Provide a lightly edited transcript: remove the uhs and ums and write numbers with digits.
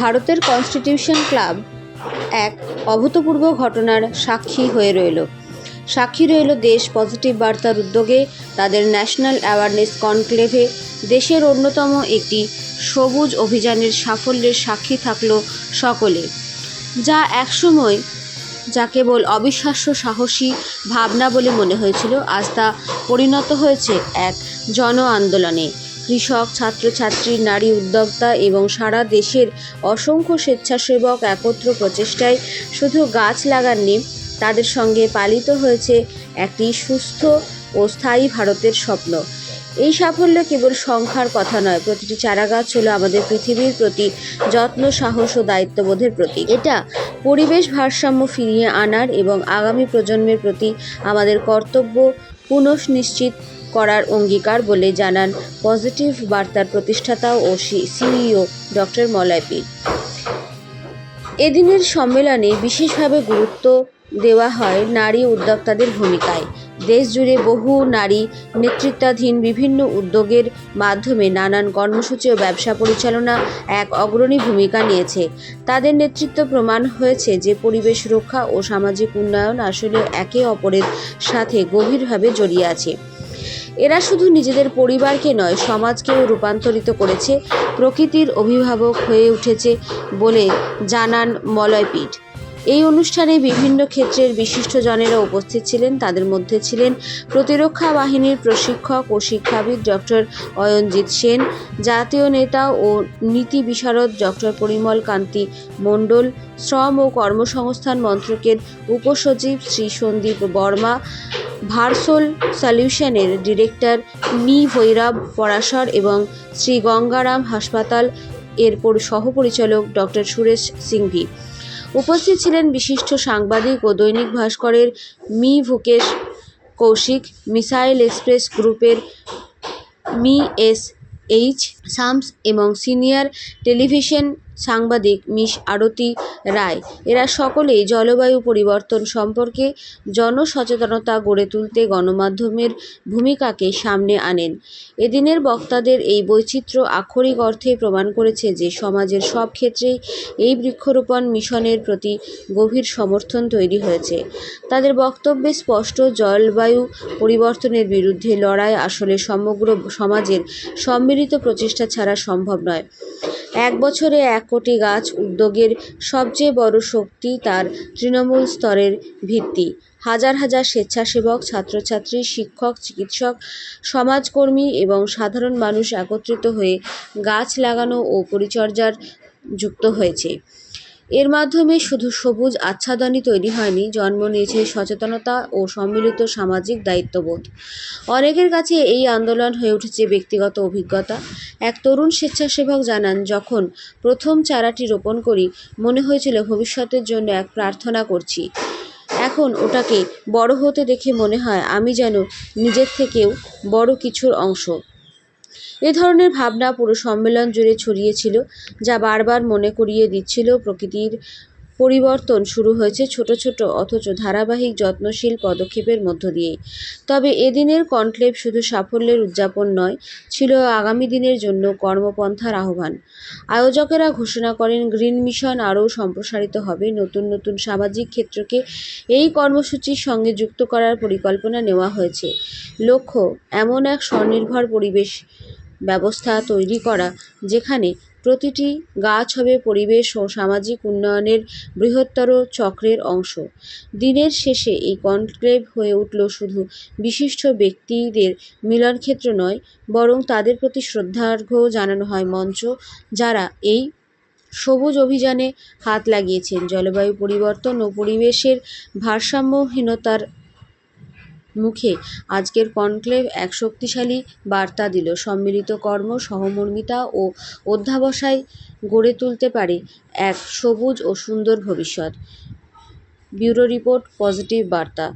ভারতের constitution club এক অভূতপূর্ব ঘটনার সাক্ষী রইল দেশ পজিটিভ বার্তার উদ্যোগে তাদের ন্যাশনাল অ্যাওয়ারনেস কনক্লেভে দেশের অন্যতম একটি সবুজ অভিযানের সাফল্যের সাক্ষী থাকল সকলে, যা একসময় যা কেবল অবিশ্বাস্য সাহসী ভাবনা বলে মনে হয়েছিল, আজ তা পরিণত হয়েছে এক জন আন্দোলনে। কৃষক, ছাত্রছাত্রী, নারী উদ্যোক্তা এবং সারা দেশের অসংখ্য স্বেচ্ছাসেবক একত্র প্রচেষ্টায় শুধু গাছ লাগাননি, তাদের সঙ্গে পালিত হয়েছে একটি সুস্থ ও স্থায়ী ভারতের স্বপ্ন। এই সাফল্য কেবল সংখ্যার কথা নয়, প্রতিটি চারাগাছ হলো আমাদের পৃথিবীর প্রতি যত্ন, সাহস ও দায়িত্ববোধের প্রতীক। এটা পরিবেশ ভারসাম্য ফিরিয়ে আনার এবং আগামী প্রজন্মের প্রতি আমাদের কর্তব্য পুনঃনিশ্চিত করার অঙ্গীকার বলে জানান পজিটিভ বার্তার প্রতিষ্ঠাতা ও সিইও ডক্টর মলয় পীর। এদিনের সম্মেলনে বিশেষভাবে গুরুত্ব দেওয়া হয় নারী উদ্যোক্তাদের ভূমিকায়। দেশ জুড়ে বহু নারী নেতৃত্বাধীন বিভিন্ন উদ্যোগের মাধ্যমে নানান কর্মসূচি ও ব্যবসা পরিচালনা এক অগ্রণী ভূমিকা নিয়েছে। তাদের নেতৃত্ব প্রমাণ হয়েছে যে পরিবেশ রক্ষা ও সামাজিক উন্নয়ন আসলে একে অপরের সাথে গভীরভাবে জড়িয়ে আছে। এরা শুধু নিজেদের পরিবারকে নয়, সমাজকেও রূপান্তরিত করেছে, প্রকৃতির অভিভাবক হয়ে উঠেছে বলে জানান মলয় পীর। এই অনুষ্ঠানে বিভিন্ন ক্ষেত্রের বিশিষ্টজনেরা উপস্থিত ছিলেন। তাদের মধ্যে ছিলেন প্রতিরক্ষা বাহিনীর প্রশিক্ষক ও শিক্ষাবিদ ডক্টর অয়নজিৎ সেন, জাতীয় নেতা ও নীতি বিশারদ ডক্টর পরিমল কান্তি মণ্ডল, শ্রম ও কর্মসংস্থান মন্ত্রকের উপসচিব শ্রী সন্দীপ বর্মা, ভার্সোল সলিউশনের ডিরেক্টর মি ভৈরব পরাশর এবং শ্রী গঙ্গারাম হাসপাতাল এর সহপরিচালক ডক্টর সুরেশ সিংভি। উপস্থিত ছিলেন বিশিষ্ট সাংবাদিক ও দৈনিক ভাস্করের মি ভুকেশ কৌশিক, মিসাইল এক্সপ্রেস গ্রুপের মি এস এইচ শামস এবং সিনিয়র টেলিভিশন সাংবাদিক মিস আরতি রায়। এরা সকলেই জলবায়ু পরিবর্তন সম্পর্কে জনসচেতনতা গড়ে তুলতে গণমাধ্যমের ভূমিকাকে সামনে আনেন। এদিনের বক্তাদের এই বৈচিত্র্য আক্ষরিক অর্থে প্রমাণ করেছে যে সমাজের সব ক্ষেত্রেই এই বৃক্ষরোপণ মিশনের প্রতি গভীর সমর্থন তৈরি হয়েছে। তাদের বক্তব্যে স্পষ্ট, জলবায়ু পরিবর্তনের বিরুদ্ধে লড়াই আসলে সমগ্র সমাজের সম্মিলিত প্রচেষ্টা ছাড়া সম্ভব নয়। 1 বছরে 1 কোটি গাছ উদ্যোগের সবচেয়ে বড় শক্তি তার তৃণমূল স্তরের ভিত্তি। হাজার হাজার স্বেচ্ছাসেবক, ছাত্রছাত্রী, শিক্ষক, চিকিৎসক, সমাজকর্মী এবং সাধারণ মানুষ একত্রিত হয়ে গাছ লাগানো ও পরিচর্যায় যুক্ত হয়েছে। এর মাধ্যমে শুধু সবুজ আচ্ছাদনই তৈরি হয়নি, জন্ম নিয়েছে সচেতনতা ও সম্মিলিত সামাজিক দায়িত্ববোধ। অনেকের কাছে এই আন্দোলন হয়ে উঠেছে ব্যক্তিগত অভিজ্ঞতা। এক তরুণ স্বেচ্ছাসেবক জানান, যখন প্রথম চারাটি রোপণ করি মনে হয়েছিল ভবিষ্যতের জন্য এক প্রার্থনা করছি। এখন ওটাকে বড় হতে দেখে মনে হয় আমি যেন নিজের থেকেও বড় কিছুর অংশ। এ ধরনের ভাবনা পুরো সম্মেলন জুড়ে ছড়িয়েছিল, যা বারবার মনে করিয়ে দিচ্ছিল প্রকৃতির পরিবর্তন শুরু হয়েছে ছোট ছোট অথচ ধারাবাহিক যত্নশীল পদক্ষেপের মধ্য দিয়েই। তবে এদিনের কনক্লেভ শুধু সাফল্যের উদযাপন নয়, ছিল আগামী দিনের জন্য কর্মপন্থার আহ্বান। আয়োজকেরা ঘোষণা করেন, গ্রিন মিশন আরও সম্প্রসারিত হবে। নতুন নতুন সামাজিক ক্ষেত্রকে এই কর্মসূচির সঙ্গে যুক্ত করার পরিকল্পনা নেওয়া হয়েছে। লক্ষ্য এমন এক স্বনির্ভর পরিবেশ ব্যবস্থা তৈরি করা যেখানে প্রতিটি গাছ হবে পরিবেশ ও সামাজিক উন্নয়নের বৃহত্তর চক্রের অংশ। দিনের শেষে এই কনক্লেভ হয়ে উঠল শুধু বিশিষ্ট ব্যক্তিদের মিলনক্ষেত্র নয়, বরং তাদের প্রতি শ্রদ্ধার্ঘ্য জানানো হয় মঞ্চ, যারা এই সবুজ অভিযানে হাত লাগিয়েছেন। জলবায়ু পরিবর্তন ও পরিবেশের ভারসাম্যহীনতার মুখে আজকের কনক্লেভ এক শক্তিশালী বার্তা দিল। সম্মিলিত কর্ম, সহমর্মিতা ও অধ্যবসায় গড়ে তুলতে পারে এক সবুজ ও সুন্দর ভবিষ্যৎ। ব্যুরো রিপোর্ট, পজিটিভ বার্তা।